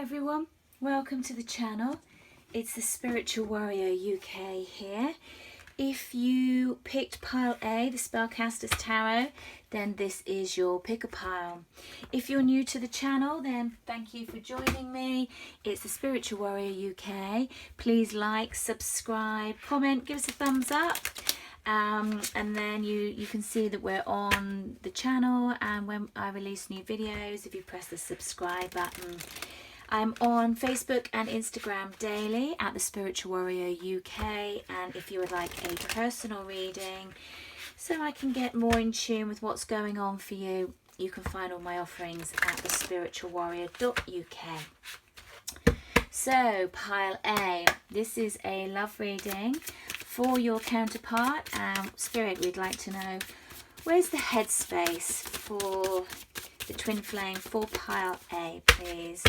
everyone, welcome to the channel. It's the Spiritual Warrior UK here. If you picked pile A, the Spellcasters Tarot, then this is your pick a pile. If you're new to the channel, then thank you for joining me. It's the Spiritual Warrior UK. Please like, subscribe, comment, give us a thumbs up. And then you can see that we're on the channel, and when I release new videos, if you press the subscribe button. I'm on Facebook and Instagram daily at the Spiritual Warrior UK, and if you would like a personal reading so I can get more in tune with what's going on for you, you can find all my offerings at thespiritualwarrior.uk. So pile A, this is a love reading for your counterpart. Spirit, we'd like to know, where's the headspace for the twin flame for pile A, please?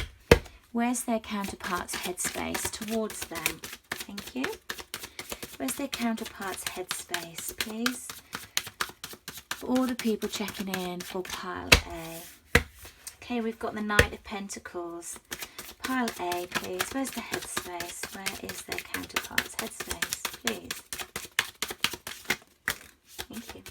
Where's their counterpart's headspace towards them? Thank you. Where's their counterpart's headspace, please? For all the people checking in for pile A. Okay, we've got the Knight of Pentacles. Pile A, please. Where's the headspace? Where is their counterpart's headspace, please? Thank you.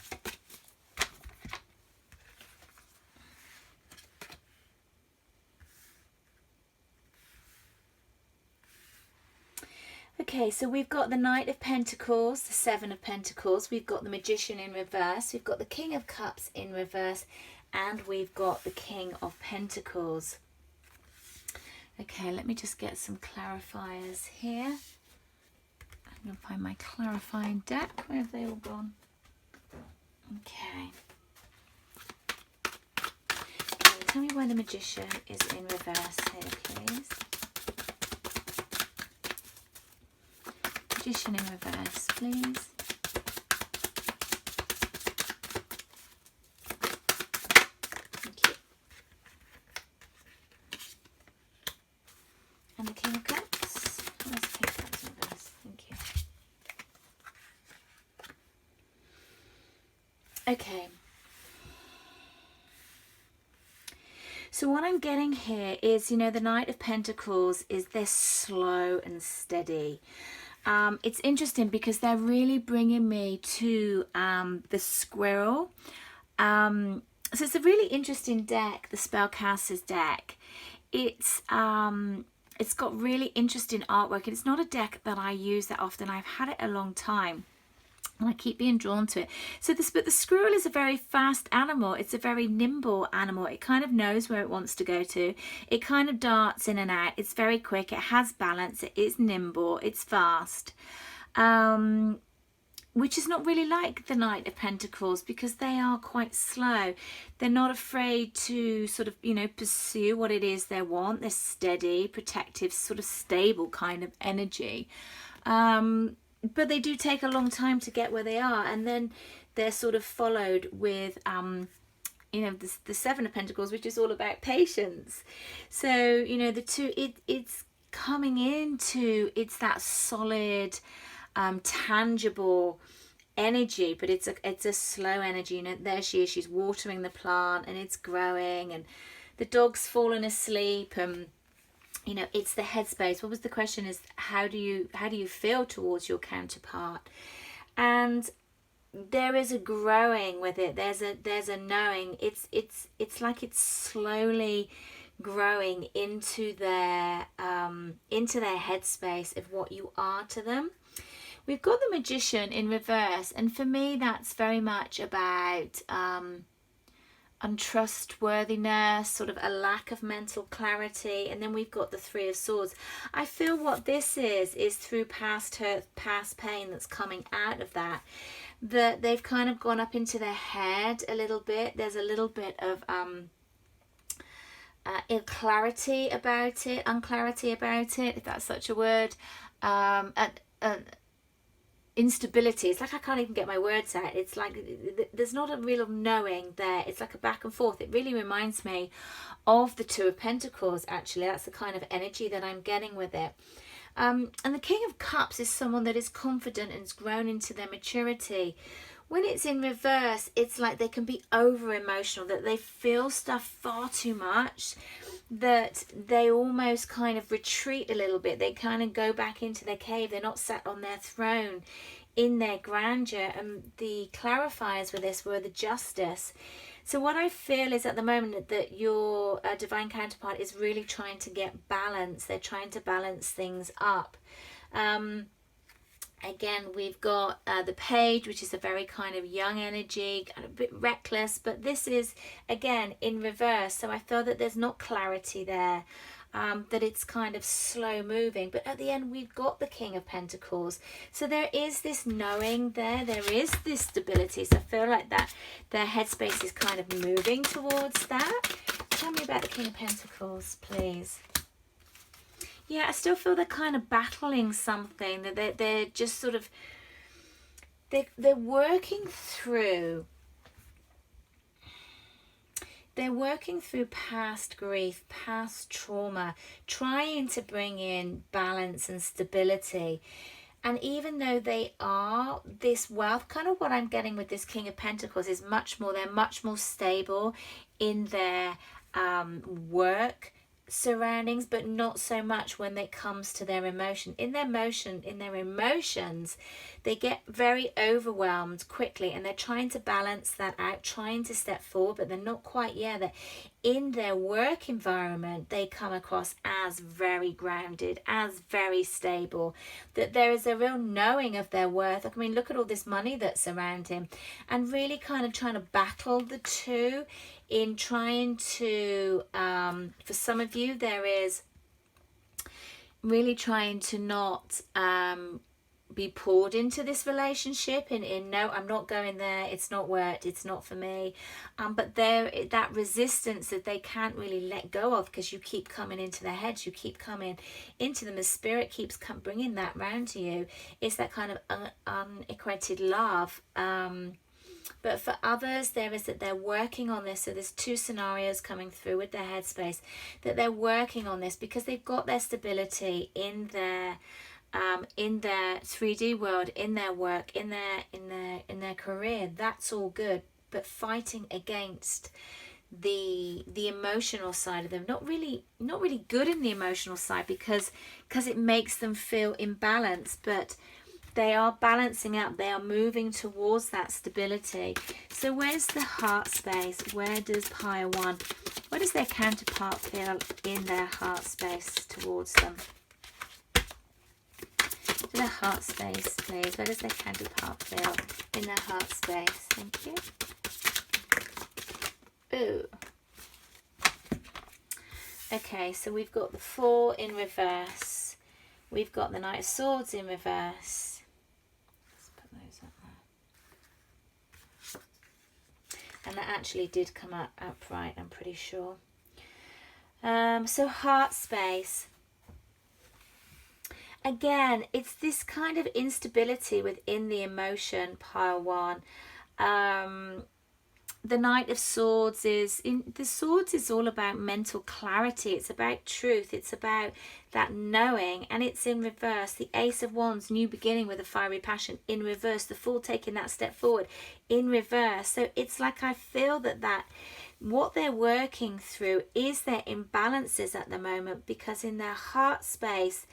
Okay, so we've got the Knight of Pentacles, the Seven of Pentacles, we've got the Magician in reverse, we've got the King of Cups in reverse, and we've got the King of Pentacles. Okay, let me just get some clarifiers here. I'm going to find my clarifying deck. Where have they all gone? Okay. Tell me where the Magician is in reverse here, please. Magician in reverse, please. Thank you. And the King of Cups. Where's the King of Cups in reverse? Thank you. Okay. So what I'm getting here is, you know, the Knight of Pentacles is they're slow and steady. It's interesting because they're really bringing me to the squirrel. So it's a really interesting deck, the Spellcasters deck. It's got really interesting artwork, and it's not a deck that I use that often. I've had it a long time, and I keep being drawn to it. So but the squirrel is a very fast animal. It's a very nimble animal. It kind of knows where it wants to go to. It kind of darts in and out. It's very quick. It has balance. It is nimble. It's fast. Which is not really like the Knight of Pentacles, because they are quite slow. They're not afraid to sort of, you know, pursue what it is they want. They're steady, protective, sort of stable kind of energy. But they do take a long time to get where they are, and then they're sort of followed with you know, the Seven of Pentacles, which is all about patience. So, you know, the two, it's coming into, it's that solid, tangible energy, but it's a slow energy. You know, there she is, she's watering the plant, and it's growing, and the dog's fallen asleep, and you know, it's the headspace. What was the question? Is how do you feel towards your counterpart? And there is a growing with it. There's a knowing. It's like it's slowly growing into their headspace of what you are to them. We've got the Magician in reverse, and for me that's very much about untrustworthiness, sort of a lack of mental clarity. And then we've got the Three of Swords. I feel what this is through past hurt, past pain that's coming out of that they've kind of gone up into their head a little bit. There's a little bit of unclarity about it, if that's such a word, instability. It's like I can't even get my words out. It's like there's not a real knowing there. It's like a back and forth. It really reminds me of the Two of Pentacles, actually. That's the kind of energy that I'm getting with it. And the King of Cups is someone that is confident and has grown into their maturity, when it's in reverse, it's like they can be over emotional, that they feel stuff far too much, that they almost kind of retreat a little bit. They kind of go back into their cave. They're not sat on their throne in their grandeur. And the clarifiers with this were the Justice. So what I feel is at the moment that your divine counterpart is really trying to get balance. They're trying to balance things up. Again, we've got the Page, which is a very kind of young energy, kind of a bit reckless, but this is, again, in reverse. So I feel that there's not clarity there, that it's kind of slow moving. But at the end, we've got the King of Pentacles. So there is this knowing there. There is this stability. So I feel like that their headspace is kind of moving towards that. Tell me about the King of Pentacles, please. Yeah, I still feel they're kind of battling something, that they're just sort of, they're working through, past grief, past trauma, trying to bring in balance and stability. And even though they are this wealth, kind of what I'm getting with this King of Pentacles is they're much more stable in their work surroundings, but not so much when it comes to their emotion. In their emotions, they get very overwhelmed quickly, and they're trying to balance that out, trying to step forward, but they're not quite that in their work environment they come across as very grounded, as very stable, that there is a real knowing of their worth. I mean, look at all this money that's around him, and really kind of trying to battle the two in trying to, for some of you, there is really trying to not be poured into this relationship in no, I'm not going there, it's not worked, it's not for me, but there, that resistance that they can't really let go of, because you keep coming into their heads, you keep coming into them, as spirit keeps bringing that round to you, is that kind of unequated love. But for others, there is that they're working on this. So there's two scenarios coming through with their headspace, that they're working on this because they've got their stability in their 3D world, in their work, in their career. That's all good. But fighting against the emotional side of them, not really good in the emotional side, because it makes them feel imbalanced, but they are balancing out, they are moving towards that stability. So where's the heart space? Where does Pile 1, where does their counterpart feel in their heart space towards them? Their heart space, please. Where does their counterpart feel in their heart space? Thank you. Ooh. Okay, so we've got the 4 in reverse. We've got the Knight of Swords in reverse. And that actually did come up upright, I'm pretty sure. So heart space. Again, it's this kind of instability within the emotion, Pile 1. The Knight of Swords is, the Swords is all about mental clarity. It's about truth. It's about that knowing, and it's in reverse. The Ace of Wands, new beginning with a fiery passion, in reverse. The Fool taking that step forward, in reverse. So it's like I feel that what they're working through is their imbalances at the moment, because in their heart space,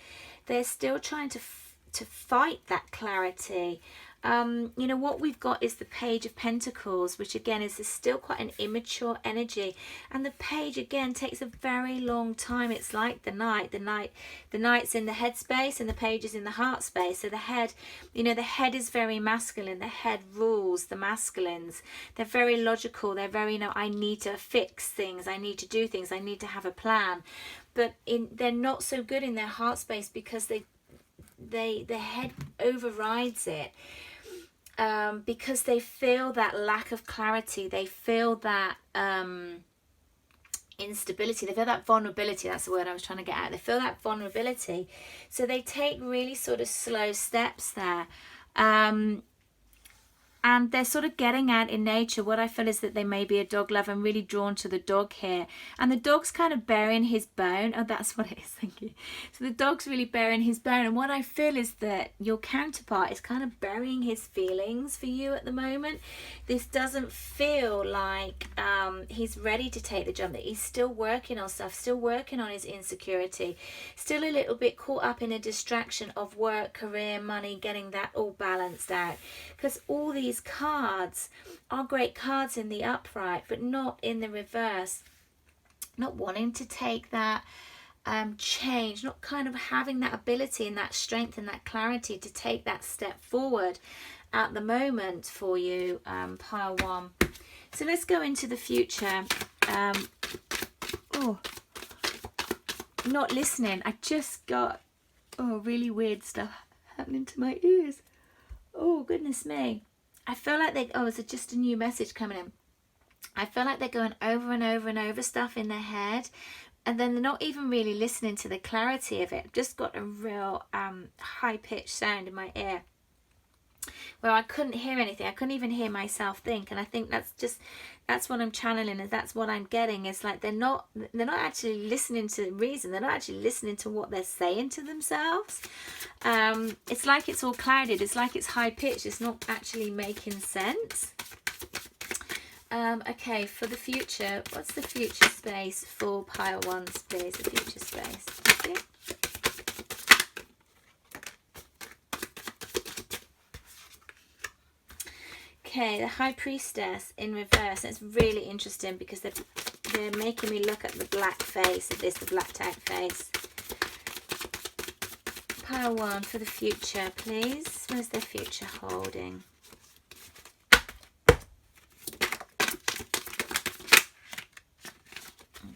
they're still trying to fight that clarity. You know, what we've got is the Page of Pentacles, which again is still quite an immature energy, and the Page again takes a very long time. It's like the Knight. The Knight's in the head space and the Page is in the heart space. So the head, you know, the head is very masculine. The head rules the masculines. They're very logical. They're very, you know, I need to fix things, I need to do things, I need to have a plan. But they're not so good in their heart space, because the head overrides it. Because they feel that lack of clarity, they feel that instability, they feel that vulnerability. That's the word I was trying to get at. They feel that vulnerability, so they take really sort of slow steps there, and And they're sort of getting at in nature, what I feel is that they may be a dog lover and really drawn to the dog here. And the dog's kind of bearing his bone. Oh, that's what it is, thank you. So the dog's really bearing his bone. And what I feel is that your counterpart is kind of burying his feelings for you at the moment. This doesn't feel like he's ready to take the jump, that he's still working on stuff, still working on his insecurity, still a little bit caught up in a distraction of work, career, money, getting that all balanced out. Because all these cards are great cards in the upright, but not in the reverse. Not wanting to take that change, not kind of having that ability and that strength and that clarity to take that step forward at the moment for you, pile 1. So let's go into the future. Not listening. I just got really weird stuff happening to my ears. Oh, goodness me. I feel like is it just a new message coming in? I feel like they're going over and over and over stuff in their head, and then they're not even really listening to the clarity of it. I've just got a real high-pitched sound in my ear where I couldn't hear anything. I couldn't even hear myself think, and I think that's what I'm channeling, and that's what I'm getting. Is like they're not actually listening to reason. They're not actually listening to what they're saying to themselves. It's like it's all clouded. It's like it's high pitched. It's not actually making sense. Okay, for the future, what's the future space for pile 1s, please? The future space. Okay. Okay, the High Priestess in reverse. It's really interesting because they're making me look at the black face of this, the black tag face. Pile 1 for the future, please. Where's the future holding?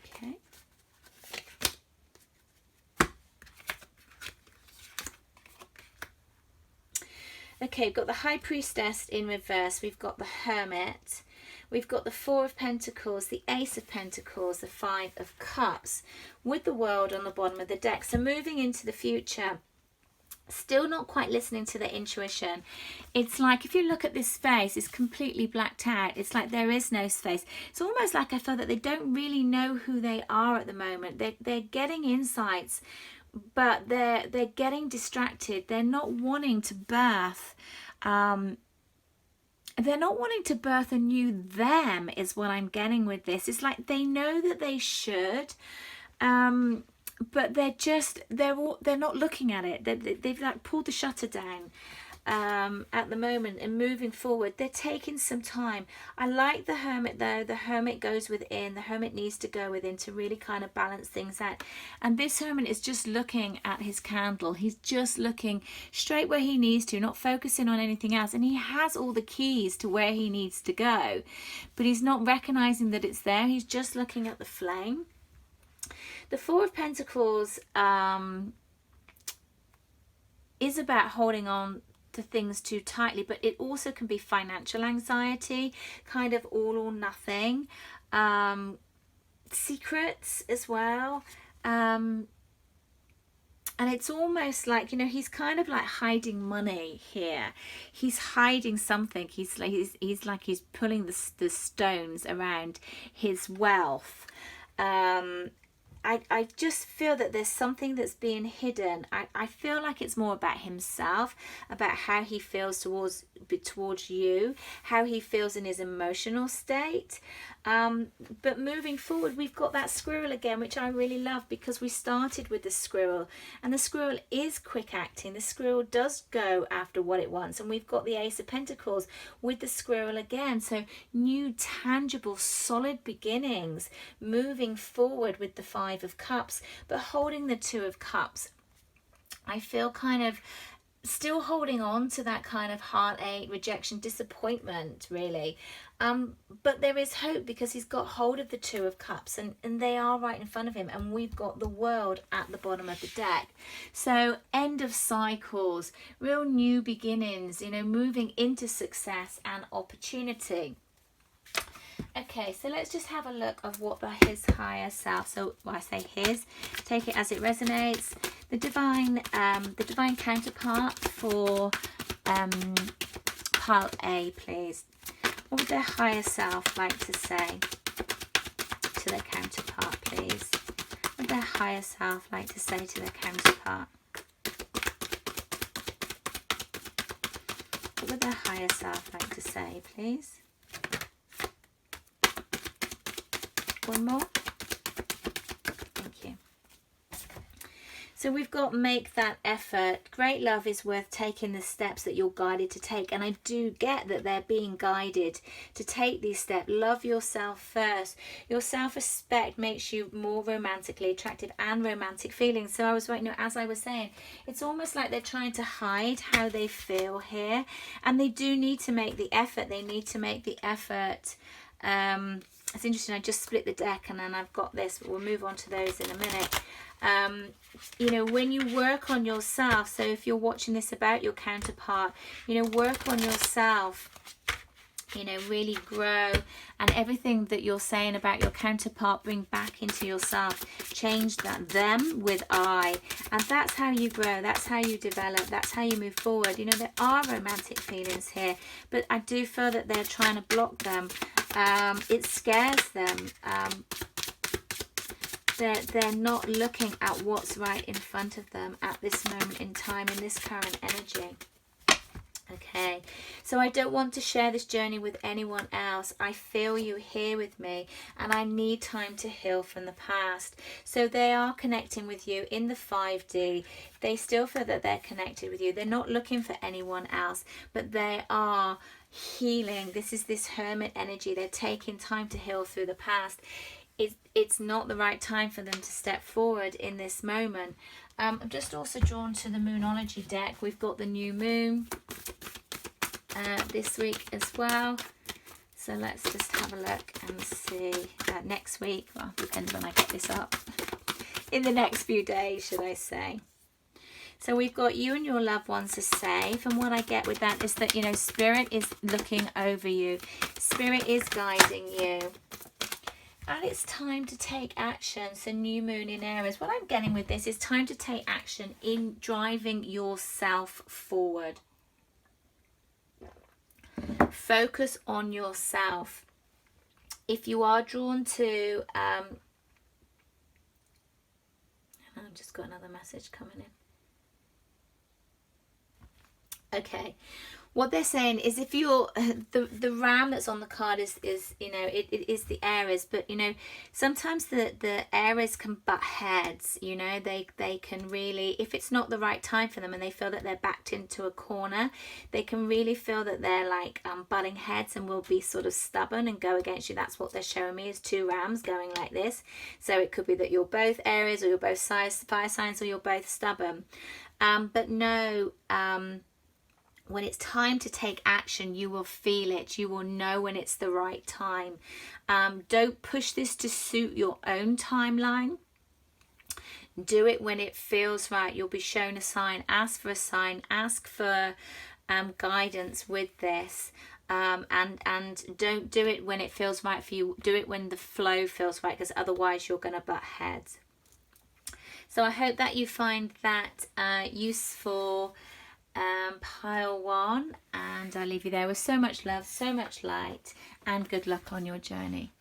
Okay. Okay, we've got the High Priestess in reverse. We've got the Hermit. We've got the 4 of Pentacles, the Ace of Pentacles, the 5 of Cups, with the World on the bottom of the deck. So moving into the future, still not quite listening to their intuition. It's like if you look at this face, it's completely blacked out. It's like there is no space. It's almost like I feel that they don't really know who they are at the moment. They're getting insights, but they're getting distracted. They're not wanting to birth. They're not wanting to birth a new them, is what I'm getting with this. It's like they know that they should, but they're not looking at it. They've like pulled the shutter down at the moment, and moving forward they're taking some time. I like the Hermit though. The Hermit goes within. The Hermit needs to go within to really kind of balance things out, and this Hermit is just looking at his candle. He's just looking straight where he needs to, not focusing on anything else, and he has all the keys to where he needs to go, but he's not recognizing that it's there. He's just looking at the flame. The 4 of Pentacles is about holding on to things too tightly, but it also can be financial anxiety, kind of all or nothing, secrets as well, and it's almost like, you know, he's kind of like hiding money here. He's hiding something. He's like he's pulling the stones around his wealth. I just feel that there's something that's being hidden. I feel like it's more about himself, about how he feels towards you, how he feels in his emotional state. But moving forward, we've got that squirrel again, which I really love, because we started with the squirrel, and the squirrel is quick acting. The squirrel does go after what it wants, and we've got the Ace of Pentacles with the squirrel again. So new, tangible, solid beginnings, moving forward with the 5 of Cups, but holding the 2 of Cups. I feel kind of still holding on to that kind of heartache, rejection, disappointment, really. But there is hope, because he's got hold of the 2 of Cups, and they are right in front of him, and we've got the World at the bottom of the deck. So end of cycles, real new beginnings, you know, moving into success and opportunity. Okay, so let's just have a look of what his higher self, so when I say his, take it as it resonates, the divine counterpart for pile pile A, please? What would their higher self like to say to their counterpart, please? What would their higher self like to say to their counterpart? What would their higher self like to say, please? One more. Thank you. So we've got make that effort. Great love is worth taking the steps that you're guided to take. And I do get that they're being guided to take these steps. Love yourself first. Your self-respect makes you more romantically attractive and romantic feelings. So I was right, as I was saying, it's almost like they're trying to hide how they feel here. And they do need to make the effort. They need to make the effort. It's interesting, I just split the deck and then I've got this, but we'll move on to those in a minute. You know, when you work on yourself, so if you're watching this about your counterpart, you know, work on yourself, you know, really grow, and everything that you're saying about your counterpart, bring back into yourself. Change that, them with I, and that's how you grow, that's how you develop, that's how you move forward. You know, there are romantic feelings here, but I do feel that they're trying to block them. It scares them. They're not looking at what's right in front of them at this moment in time, in this current energy. Okay, so I don't want to share this journey with anyone else. I feel you here with me, and I need time to heal from the past. So they are connecting with you in the 5D. They still feel that they're connected with you. They're not looking for anyone else, but they are healing. This is this hermit energy. They're taking time to heal through the past. It's not the right time for them to step forward in this moment. I'm just also drawn to the Moonology deck. We've got the new moon this week as well. So let's just have a look and see next week. Well, depends when I get this up. In the next few days, should I say. So we've got you and your loved ones are safe. And what I get with that is that, you know, Spirit is looking over you. Spirit is guiding you. And it's time to take action. So new moon in Aries. What I'm getting with this is time to take action in driving yourself forward. Focus on yourself. If you are drawn to... I've just got another message coming in. Okay. What they're saying is, if you're the ram that's on the card is you know, it is the Aries, but you know, sometimes the Aries can butt heads. You know, they can really, if it's not the right time for them and they feel that they're backed into a corner, they can really feel that they're like butting heads and will be sort of stubborn and go against you. That's what they're showing me, is two rams going like this. So it could be that you're both Aries, or you're both fire signs, or you're both stubborn. But no. When it's time to take action, you will feel it. You will know when it's the right time. Don't push this to suit your own timeline. Do it when it feels right. You'll be shown a sign. Ask for a sign. Ask for guidance with this. And don't do it when it feels right for you. Do it when the flow feels right, because otherwise you're going to butt heads. So I hope that you find that useful. Pile 1, and I'll leave you there with so much love, so much light, and good luck on your journey.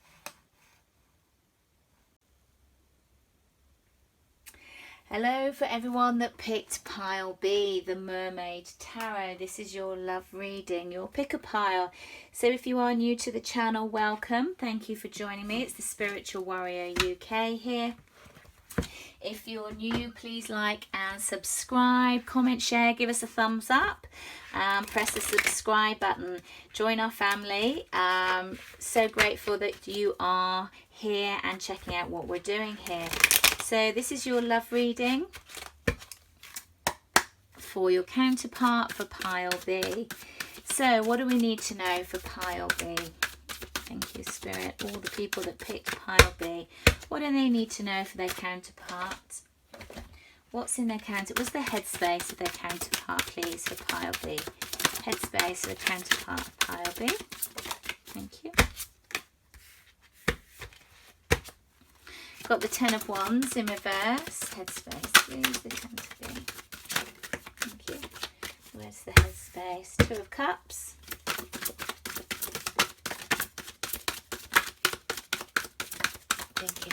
Hello for everyone that picked pile B, the Mermaid Tarot. This is your love reading. You'll pick a pile. So if you are new to the channel, welcome. Thank you for joining me. It's the Spiritual Warrior UK here. If you're new, please like and subscribe, comment, share, give us a thumbs up, press the subscribe button, join our family. So grateful that you are here and checking out what we're doing here. So this is your love reading for your counterpart for pile B. So what do we need to know for pile B? Thank you, Spirit. All the people that picked pile B. What do they need to know for their counterpart? What's in their counterpart? What's the headspace of their counterpart, please, for pile B? Headspace of the counterpart of pile B. Thank you. Got the 10 of Wands in reverse. Headspace, please, the 10 of B. Thank you. Where's the headspace? 2 of Cups. thinking?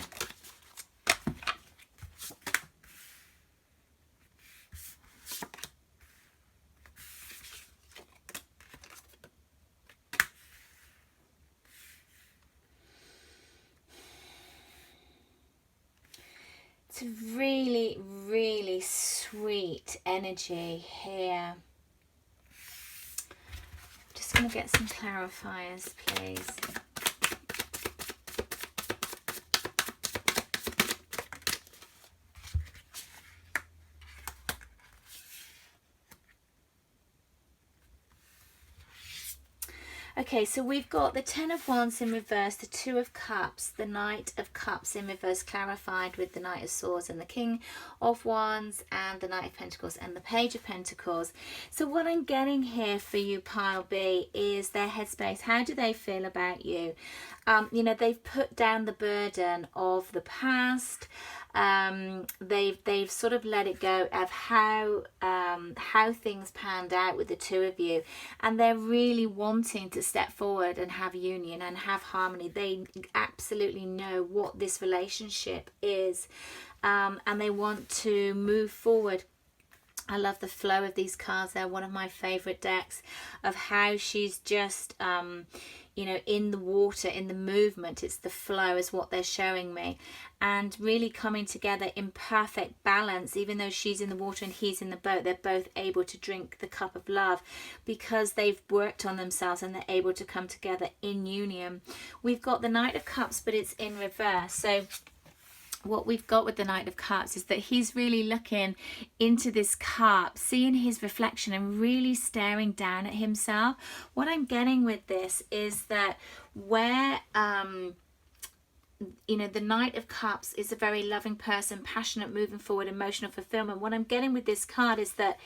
It's a really, really sweet energy here. Just going to get some clarifiers, please. Okay, so we've got the Ten of Wands in reverse, the Two of Cups, the Knight of Cups in reverse clarified with the Knight of Swords and the King of Wands and the Knight of Pentacles and the Page of Pentacles. So what I'm getting here for you, Pile B, is their headspace. How do they feel about you? You know, they've put down the burden of the past. They've sort of let it go of how things panned out with the two of you, and they're really wanting to step forward and have union and have harmony. They absolutely know what this relationship is, and they want to move forward. I love the flow of these cards. They're one of my favorite decks, of how she's just you know, in the water, in the movement. It's the flow is what they're showing me, and really coming together in perfect balance. Even though she's in the water and he's in the boat, they're both able to drink the cup of love because they've worked on themselves and they're able to come together in union. We've got the Knight of Cups, but it's in reverse. So what we've got with the Knight of Cups is that he's really looking into this cup, seeing his reflection and really staring down at himself. What I'm getting with this is that where you know, the Knight of Cups is a very loving person, passionate, moving forward, emotional fulfillment. What I'm getting with this card is that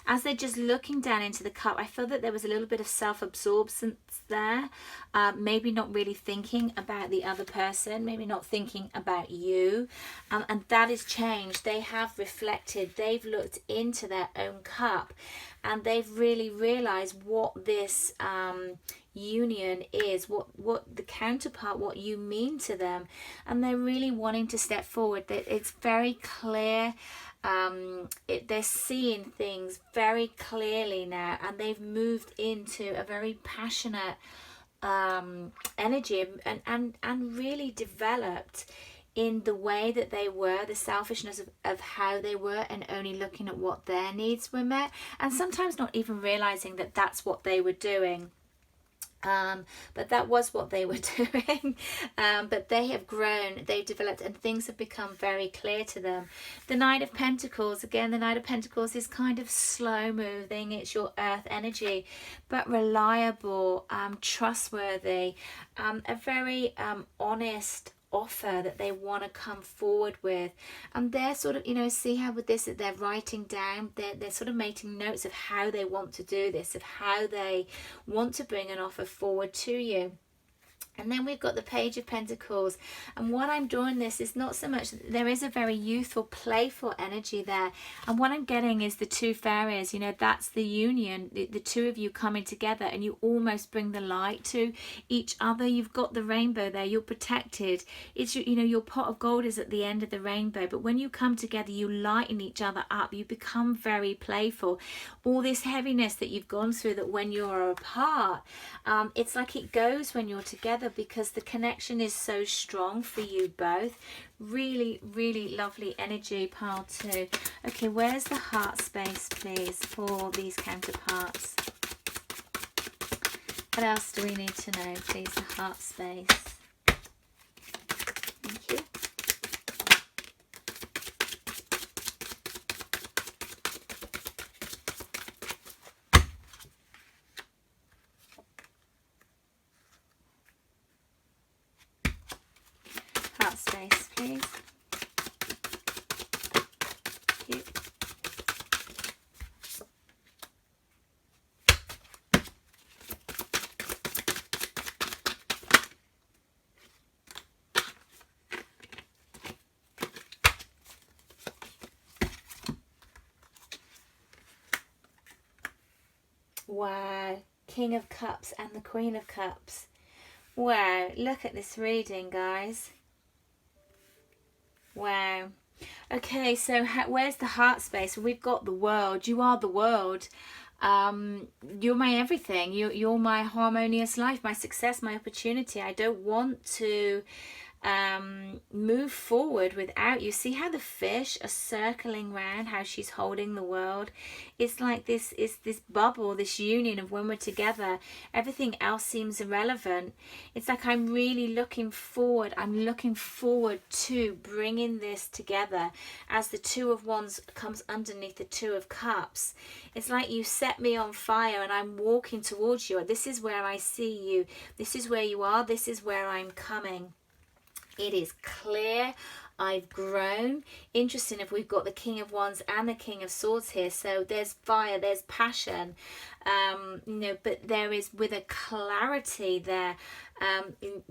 as they're just looking down into the cup, I feel that there was a little bit of self-absorption there. Maybe not really thinking about the other person, maybe not thinking about you. And that is changed. They have reflected, they've looked into their own cup, and they've really realized what this union is, what the counterpart, what you mean to them, and they're really wanting to step forward. That it's very clear. They're seeing things very clearly now, and they've moved into a very passionate energy, and really developed in the way that they were, the selfishness of how they were, and only looking at what their needs were met, and sometimes not even realizing that that's what they were doing. But that was what they were doing. But they have grown, they've developed, and things have become very clear to them. The Knight of Pentacles, again, the Knight of Pentacles is kind of slow moving. It's your earth energy, but reliable, trustworthy, a very honest offer that they want to come forward with. And they're sort of, you know, see how with this that they're writing down, they're sort of making notes of how they want to do this, of how they want to bring an offer forward to you. And then we've got the Page of Pentacles, and what I'm doing this is not so much, there is a very youthful, playful energy there, and what I'm getting is the two fairies, you know, that's the union, the two of you coming together, and you almost bring the light to each other. You've got the rainbow there, you're protected. It's, you know, your pot of gold is at the end of the rainbow, but when you come together, you lighten each other up, you become very playful. All this heaviness that you've gone through, that when you're apart, it's like it goes when you're together, because the connection is so strong for you both. Really, really lovely energy, pile 2. Okay, where's the heart space, please, for these counterparts? What else do we need to know, please? The heart space. Thank you. Heart space, please. Thank you. Wow, King of Cups and the Queen of Cups. Wow, look at this reading, guys. Wow. Okay, so where's the heart space? We've got the world. You are the world. You're my everything. You're my harmonious life, my success, my opportunity. I don't want to move forward without you. See how the fish are circling round, how she's holding the world. It's like this is this bubble, this union of when we're together, everything else seems irrelevant. It's like I'm really looking forward. I'm looking forward to bringing this together as the Two of Wands comes underneath the Two of Cups. It's like you set me on fire and I'm walking towards you. This is where I see you. This is where you are. This is where I'm coming. It is clear. I've grown. Interesting if we've got the King of Wands and the King of Swords here. So there's fire, there's passion, but there is with a clarity there.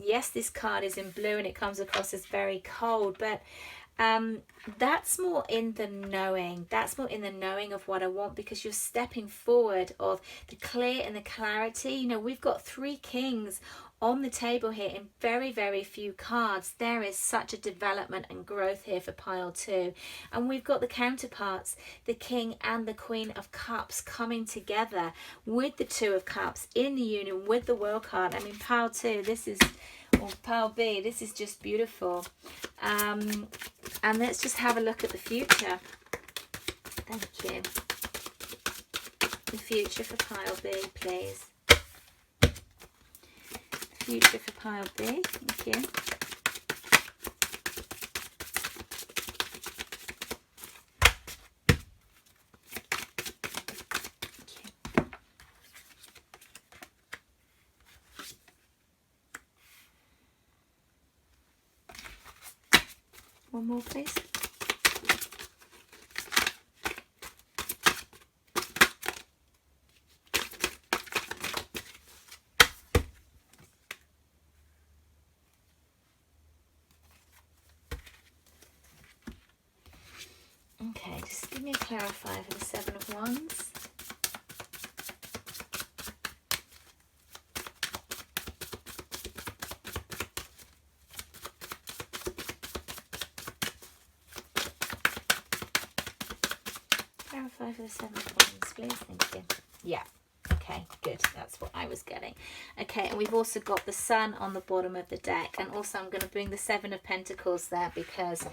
Yes, this card is in blue and it comes across as very cold, but that's more in the knowing. That's more in the knowing of what I want, because you're stepping forward of the clear and the clarity. We've got 3 kings on the table here in very, very few cards. There is such a development and growth here for pile 2. And we've got the counterparts, the King and the Queen of Cups coming together with the Two of Cups in the union with the World card. I mean, pile 2, this is, or pile B, this is just beautiful. And let's just have a look at the future. Thank you. The future for pile B, please. Future for pile B. Thank you. One more, please. Okay, just give me a clarifier for the Seven of Wands. Clarify for the Seven of Wands, please. Thank you. Yeah. Okay, good. That's what I was getting. Okay, and we've also got the Sun on the bottom of the deck. And also I'm going to bring the Seven of Pentacles there because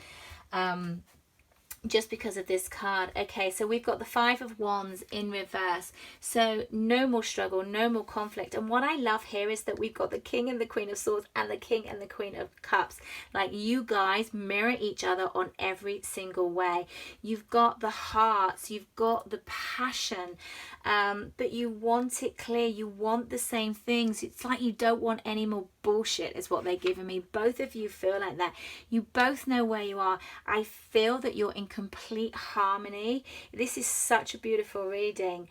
just because of this card. Okay, so we've got the Five of Wands in reverse. So no more struggle, no more conflict. And what I love here is that we've got the King and the Queen of Swords and the King and the Queen of Cups. Like, you guys mirror each other on every single way. You've got the hearts, you've got the passion, but you want it clear. You want the same things. It's like you don't want any more bullshit is what they're giving me. Both of you feel like that. You both know where you are. I feel that you're in complete harmony. This is such a beautiful reading.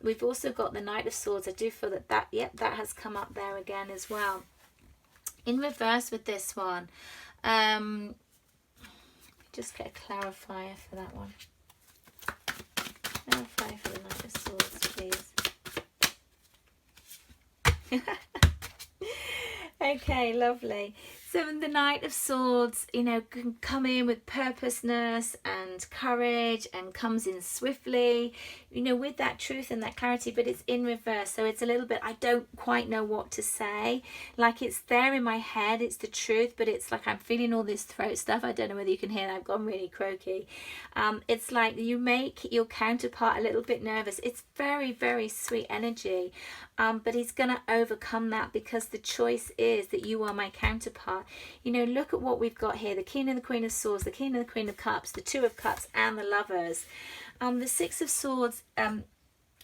We've also got the Knight of Swords. I do feel that that has come up there again as well. In reverse with this one, just get a clarifier for that one. Clarify for the Knight of Swords, please. Okay, lovely. So the Knight of Swords, can come in with purposeness and courage and comes in swiftly, with that truth and that clarity, but it's in reverse. So it's a little bit, I don't quite know what to say. Like, it's there in my head, it's the truth, but it's like I'm feeling all this throat stuff. I don't know whether you can hear that. I've gone really croaky. It's like you make your counterpart a little bit nervous. It's very, very sweet energy. But he's going to overcome that because the choice is that you are my counterpart. Look at what we've got here. The King and the Queen of Swords, the King and the Queen of Cups, the Two of Cups and the Lovers. The Six of Swords,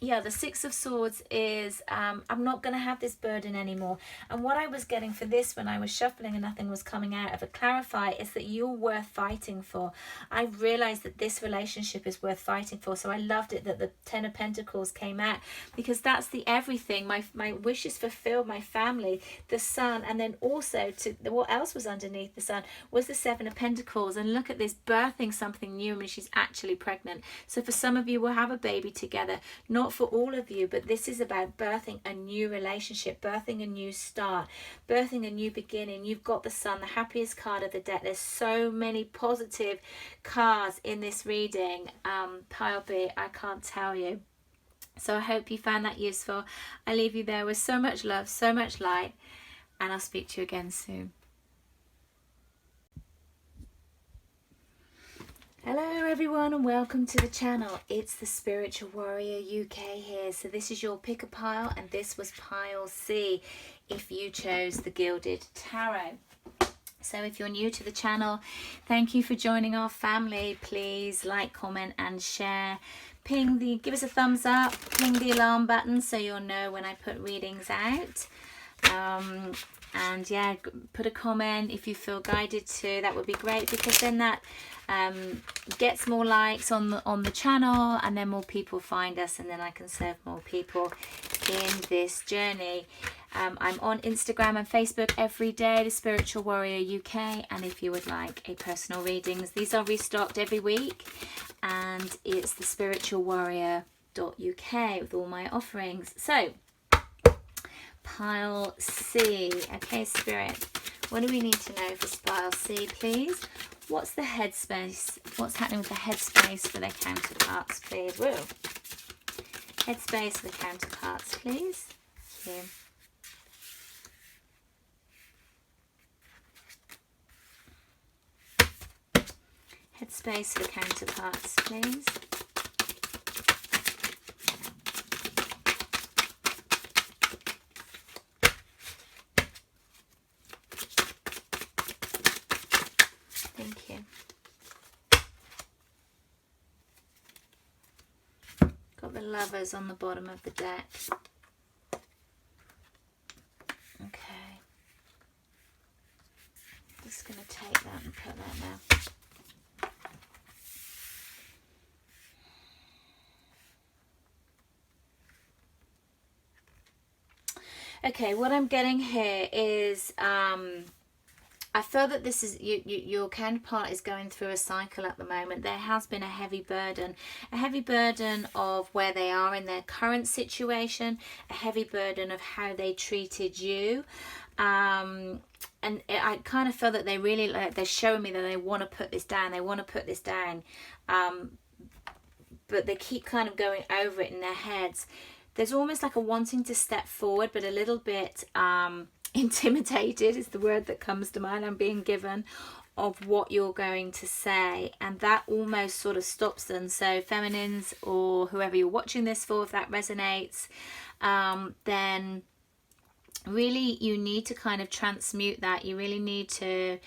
the Six of Swords is, I'm not going to have this burden anymore. And what I was getting for this when I was shuffling and nothing was coming out of a clarify is that you're worth fighting for. I realized that this relationship is worth fighting for. So I loved it that the Ten of Pentacles came out, because that's the everything. My wish is fulfilled, my family, the Sun, and then also what else was underneath the Sun was the Seven of Pentacles. And look at this, birthing something new. I mean, she's actually pregnant. So for some of you, we'll have a baby together, not for all of you, but this is about birthing a new relationship, birthing a new start, birthing a new beginning. You've got the Sun, the happiest card of the deck. There's so many positive cards in this reading. Pile B, I can't tell you. So I hope you found that useful. I leave you there with so much love, so much light, and I'll speak to you again soon. Hello everyone and welcome to the channel. It's the Spiritual Warrior UK here. So this is your pick a pile, and this was pile C if you chose the Gilded Tarot. So if you're new to the channel, thank you for joining our family. Please like, comment and share. Give us a thumbs up, ping the alarm button so you'll know when I put readings out. And yeah, put a comment if you feel guided to. That would be great, because then that gets more likes on the channel, and then more people find us, and then I can serve more people in this journey. I'm on Instagram and Facebook every day, the Spiritual Warrior UK, and if you would like a personal readings, these are restocked every week, and it's the spiritualwarrior.uk with all my offerings. So pile C. Okay, Spirit, what do we need to know for pile C, please? What's the headspace? What's happening with the headspace for their counterparts, please? Whoa. Headspace for the counterparts, please. Thank you. Headspace for the counterparts, please. Thank you. Got the Lovers on the bottom of the deck. Okay. Just going to take that and put that now. Okay, what I'm getting here is I feel that this is your counterpart is going through a cycle at the moment. There has been a heavy burden of where they are in their current situation, a heavy burden of how they treated you. And I kind of feel that they really, they're showing me that they want to put this down. They want to put this down. But they keep kind of going over it in their heads. There's almost like a wanting to step forward, but a little bit intimidated is the word that comes to mind. I'm being given of what you're going to say, and that almost sort of stops them. So feminines, or whoever you're watching this for, if that resonates, then really you need to kind of transmute that. You really need to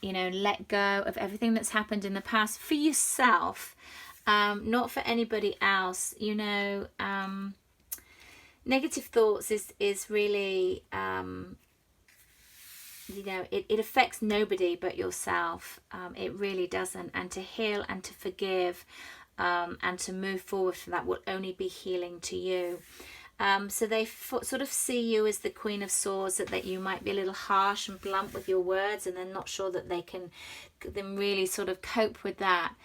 you know, let go of everything that's happened in the past for yourself. Not for anybody else, you know. Negative thoughts is really, you know, it affects nobody but yourself. It really doesn't. And to heal and to forgive and to move forward from that will only be healing to you. So they sort of see you as the Queen of Swords, that you might be a little harsh and blunt with your words, and they're not sure that they can really sort of cope with that.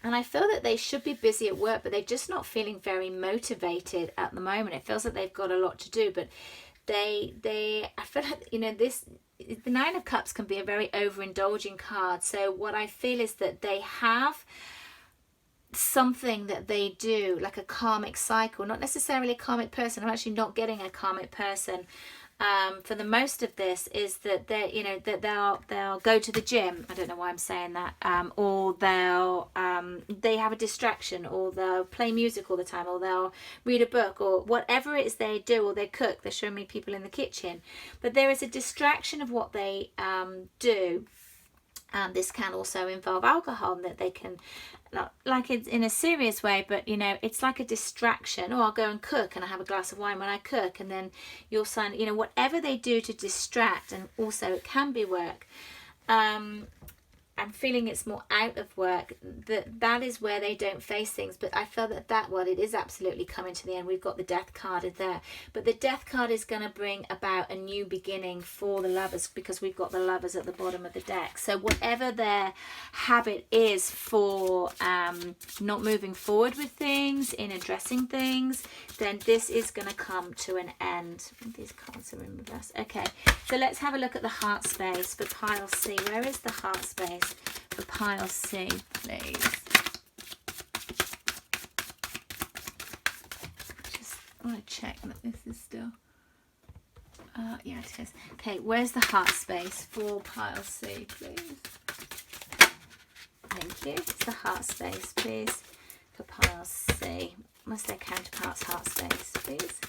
And I feel that they should be busy at work, but they're just not feeling very motivated at the moment. It feels like they've got a lot to do, but I feel like, you know, the Nine of Cups can be a very overindulging card. So what I feel is that they have something that they do, like a karmic cycle, not necessarily a karmic person. I'm actually not getting a karmic person. For the most of this is that they, you know, that they'll go to the gym. I don't know why I'm saying that. Or they have a distraction, or they'll play music all the time, or they'll read a book, or whatever it is they do, or they cook. They're showing me people in the kitchen, but there is a distraction of what they do. This can also involve alcohol, that they can, like it's in a serious way, but you know, it's like a distraction. Or I'll go and cook and I have a glass of wine when I cook, and then your son, you know, whatever they do to distract, and also it can be work. I'm feeling it's more out of work, that is where they don't face things. But I feel that well, it is absolutely coming to the end. We've got the death card in there, but the death card is going to bring about a new beginning for the lovers, because we've got the lovers at the bottom of the deck. So whatever their habit is for not moving forward with things, in addressing things, then this is going to come to an end. These cards are in reverse. Okay, so let's have a look at the heart space for pile C. Where is the heart space for pile C, please? Just want to check that this is still... yeah, it is. Okay, where's the heart space for pile C, please? Thank you. It's the heart space, please, for pile C. What's their counterpart's heart space, please?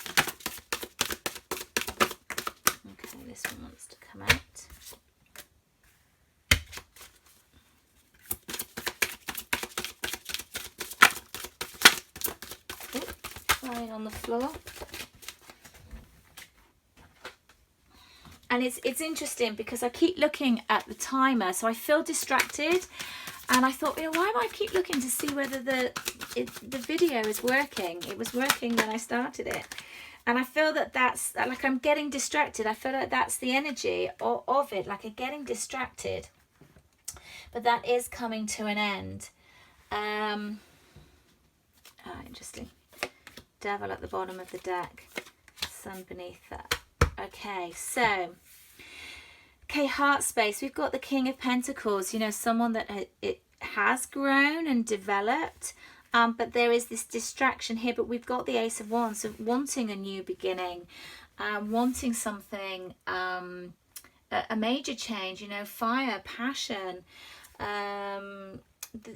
Okay, this one wants to come out. Lying on the floor. And it's interesting because I keep looking at the timer, so I feel distracted, and I thought, you know, why do I keep looking to see whether the video is working? It was working when I started it, and I feel that's like I'm getting distracted. I feel like that's the energy of it, like I'm getting distracted, but that is coming to an end. Interesting. Devil at the bottom of the deck, sun beneath that. Okay, so, okay, heart space. We've got the King of Pentacles, you know, someone that it has grown and developed, but there is this distraction here. But we've got the Ace of Wands, so wanting a new beginning, wanting something, a major change, you know, fire, passion.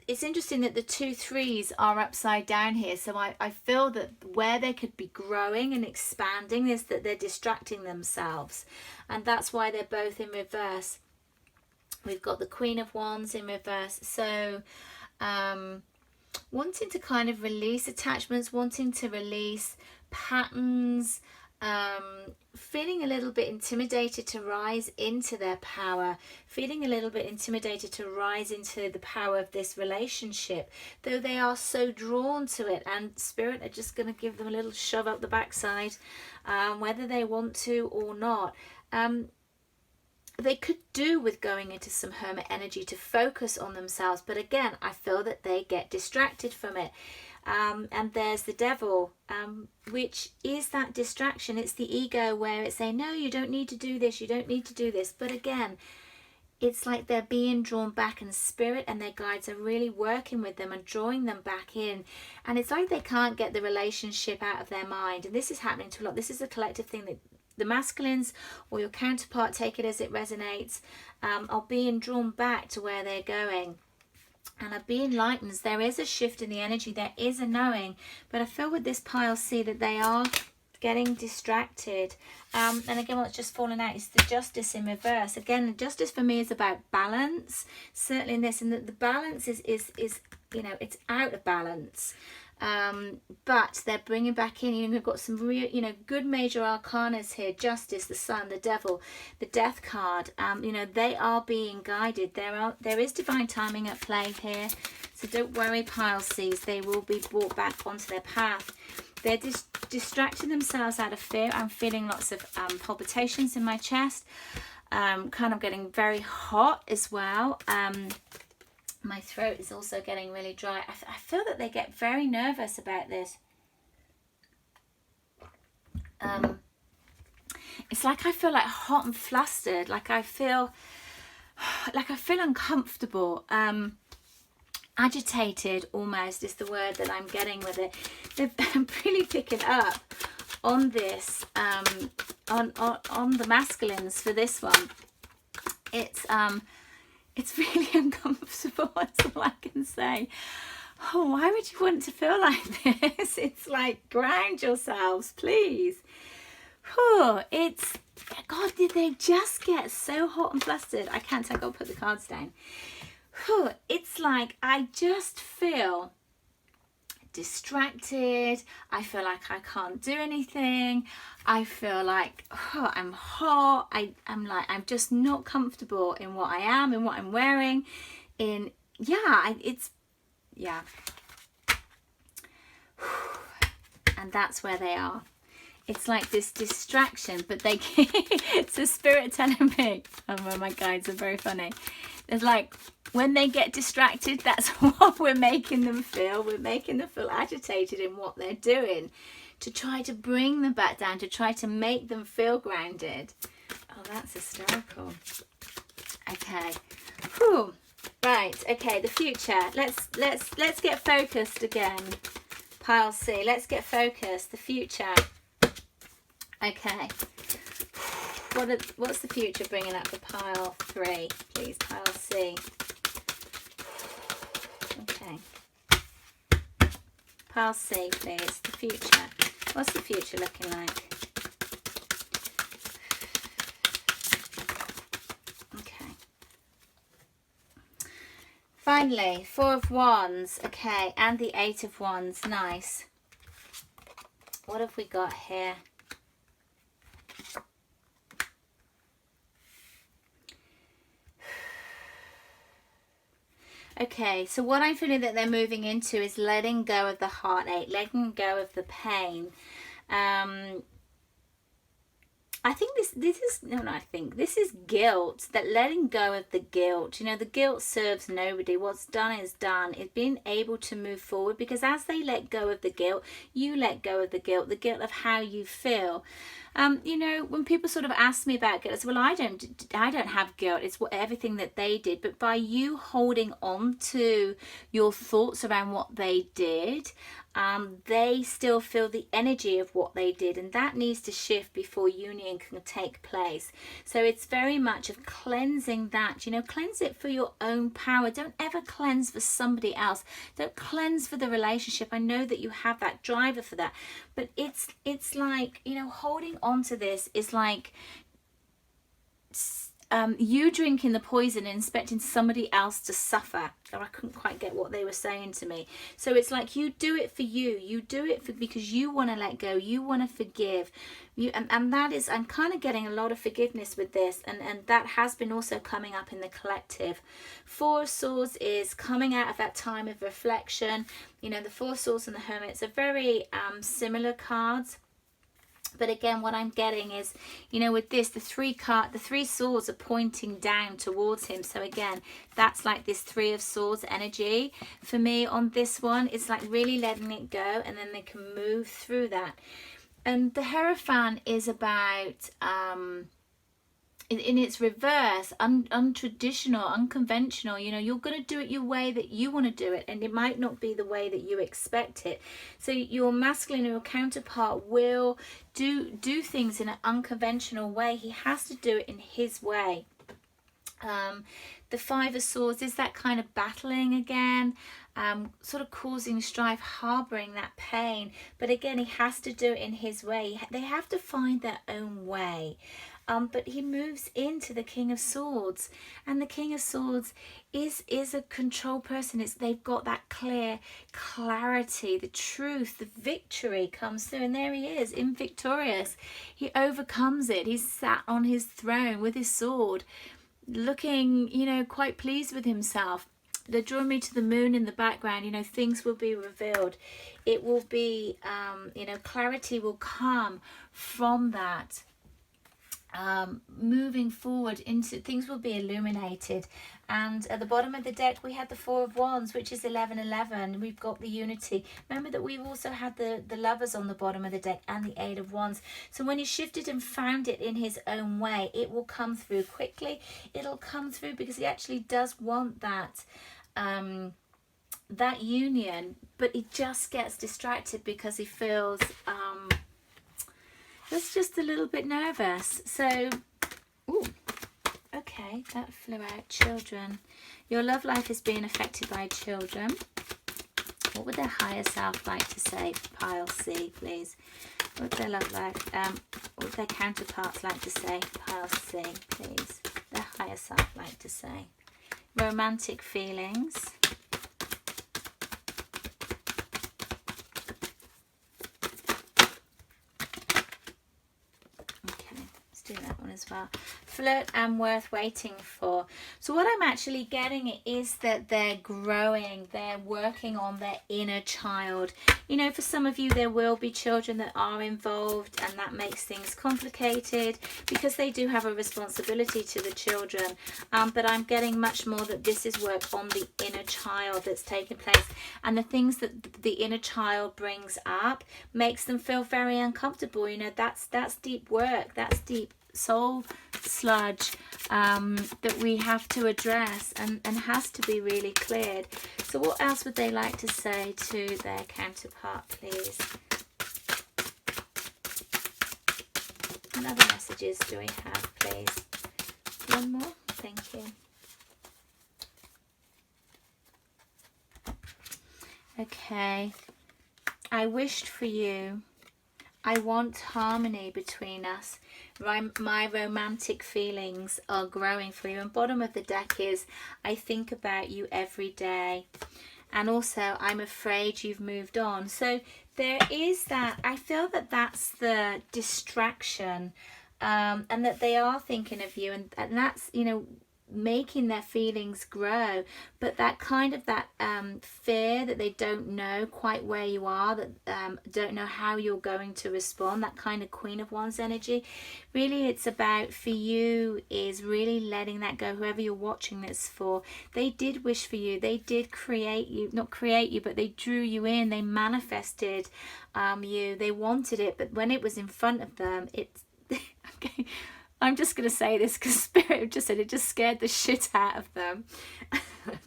It's interesting that the 2 3s are upside down here, so I feel that where they could be growing and expanding is that they're distracting themselves, and that's why they're both in reverse. We've got the Queen of Wands in reverse, so wanting to kind of release attachments, wanting to release patterns, feeling a little bit intimidated to rise into their power, feeling a little bit intimidated to rise into the power of this relationship, though they are so drawn to it, and Spirit are just going to give them a little shove up the backside, whether they want to or not. They could do with going into some hermit energy to focus on themselves, but again, I feel that they get distracted from it. And there's the Devil, which is that distraction. It's the ego where it's saying, no, you don't need to do this, you don't need to do this. But again, it's like they're being drawn back, and Spirit and their guides are really working with them and drawing them back in. And it's like they can't get the relationship out of their mind. And this is happening to a lot. This is a collective thing that the masculines or your counterpart, take it as it resonates, are being drawn back to where they're going. And are being lightened. There is a shift in the energy. There is a knowing. But I feel with this pile C that they are getting distracted. And again, what's just fallen out is the Justice in reverse. Again, the Justice for me is about balance. Certainly in this. And the balance is you know, it's out of balance. But they're bringing back in, you know, we've got some real, you know, good major arcanas here. Justice, the Sun, the Devil, the Death card. You know, they are being guided. There is divine timing at play here, so don't worry, pile C's. They will be brought back onto their path. They're distracting themselves out of fear. I'm feeling lots of palpitations in my chest, kind of getting very hot as well. My throat is also getting really dry. I feel that they get very nervous about this. It's like I feel like hot and flustered. Like I feel uncomfortable. Agitated almost is the word that I'm getting with it. I'm really picking up on this, on the masculines for this one. It's really uncomfortable, that's all I can say. Oh, why would you want to feel like this? It's like, ground yourselves, please. Oh, it's, God, did they just get so hot and flustered? I can't take, I'll put the cards down. Oh, it's like, I just feel distracted. I feel like I can't do anything. I feel like I'm hot. I'm just not comfortable in what I am, in what I'm wearing. And that's where they are. It's like this distraction, but they it's a spirit telling me, oh, my guides are very funny. It's like when they get distracted, that's what we're making them feel. We're making them feel agitated in what they're doing to try to bring them back down, to try to make them feel grounded. Oh, that's hysterical. Okay. Whew. Right. Okay. The future. Let's get focused again. Pile C. Let's get focused. The future. Okay. What's the future bringing up for pile 3, please? Pile C. Okay. Pile C, please. The future. What's the future looking like? Okay. Finally, 4 of Wands. Okay, and the 8 of Wands. Nice. What have we got here? Okay, so what I'm feeling that they're moving into is letting go of the heartache, letting go of the pain. I think this is guilt, that letting go of the guilt. You know, the guilt serves nobody. What's done is done. It's being able to move forward, because as they let go of the guilt, you let go of the guilt of how you feel. You know, when people sort of ask me about guilt, I say, well, I don't have guilt. It's everything that they did. But by you holding on to your thoughts around what they did, they still feel the energy of what they did, and that needs to shift before union can take place. So it's very much of cleansing that. You know, cleanse it for your own power. Don't ever cleanse for somebody else. Don't cleanse for the relationship. I know that you have that driver for that, but it's like, you know, holding on to this is like you drinking the poison and expecting somebody else to suffer. Or I couldn't quite get what they were saying to me. So it's like you do it for you do it for because you want to let go, you want to forgive. And that is, I'm kind of getting a lot of forgiveness with this, and that has been also coming up in the collective. 4 of Swords is coming out of that time of reflection. You know, the 4 of Swords and the Hermits are very similar cards. But again, what I'm getting is, you know, with this, the 3 swords are pointing down towards him. So again, that's like this 3 of Swords energy. For me on this one, it's like really letting it go, and then they can move through that. And the Hierophant is about, in its reverse, untraditional, unconventional. You know, you're going to do it your way that you want to do it, and it might not be the way that you expect it. So your masculine or your counterpart will do things in an unconventional way. He has to do it in his way. The 5 of Swords is that kind of battling again, sort of causing strife, harboring that pain. But again, he has to do it in his way. They have to find their own way. But he moves into the King of Swords, and the King of Swords is a control person. They've got that clarity, the truth, the victory comes through, and there he is, victorious. He overcomes it. He's sat on his throne with his sword, looking, you know, quite pleased with himself. They're drawing me to the moon in the background. You know, things will be revealed. It will be, you know, clarity will come from that. Moving forward into things will be illuminated. And at the bottom of the deck we had the 4 of Wands, which is 1111. We've got the unity. Remember that we've also had the Lovers on the bottom of the deck, and the 8 of Wands. So when he shifted and found it in his own way, it will come through quickly. It'll come through because he actually does want that that union, but he just gets distracted because he feels that's just a little bit nervous. So, ooh, okay, that flew out. Children. Your love life is being affected by children. What would their higher self like to say? Pile C, please. What would their love life, what would their counterparts like to say? Pile C, please. Their higher self like to say. Romantic feelings. as well. Flirt and worth waiting for. So what I'm actually getting is that they're growing, they're working on their inner child. You know, for some of you, there will be children that are involved, and that makes things complicated because they do have a responsibility to the children. But I'm getting much more that this is work on the inner child that's taking place, and the things that the inner child brings up makes them feel very uncomfortable. You know, that's deep work, that's deep soul sludge that we have to address and has to be really cleared. So what else would they like to say to their counterpart, please? What other messages do we have, please? One more, thank you. Okay, I wished for you. I want harmony between us. My romantic feelings are growing for you. And bottom of the deck is, I think about you every day. And also, I'm afraid you've moved on. So there is that. I feel that that's the distraction, and that they are thinking of you. And that's, you know, making their feelings grow, but that kind of fear that they don't know quite where you are, that don't know how you're going to respond, that kind of Queen of Wands energy. Really, it's about, for you, is really letting that go. Whoever you're watching this for, they did wish for you, they did create you, not create you, but they drew you in, they manifested you, they wanted it, but when it was in front of them, it's okay, I'm just going to say this because Spirit just said it just scared the shit out of them.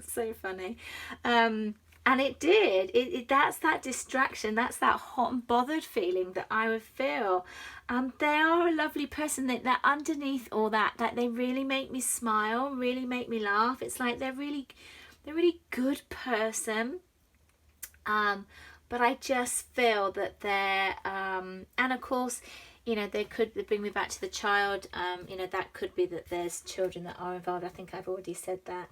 So funny. And it did. That's that distraction. That's that hot and bothered feeling that I would feel. They are a lovely person. That underneath all that they really make me smile, really make me laugh. It's like they're really good person. But I just feel that they're, and of course, you know, they bring me back to the child. You know, that could be that there's children that are involved. I think I've already said that.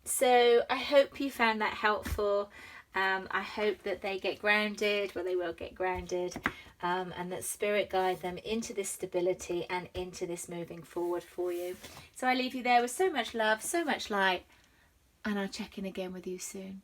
So I hope you found that helpful. I hope that they get grounded. Well, they will get grounded. And that Spirit guide them into this stability and into this moving forward for you. So I leave you there with so much love, so much light. And I'll check in again with you soon.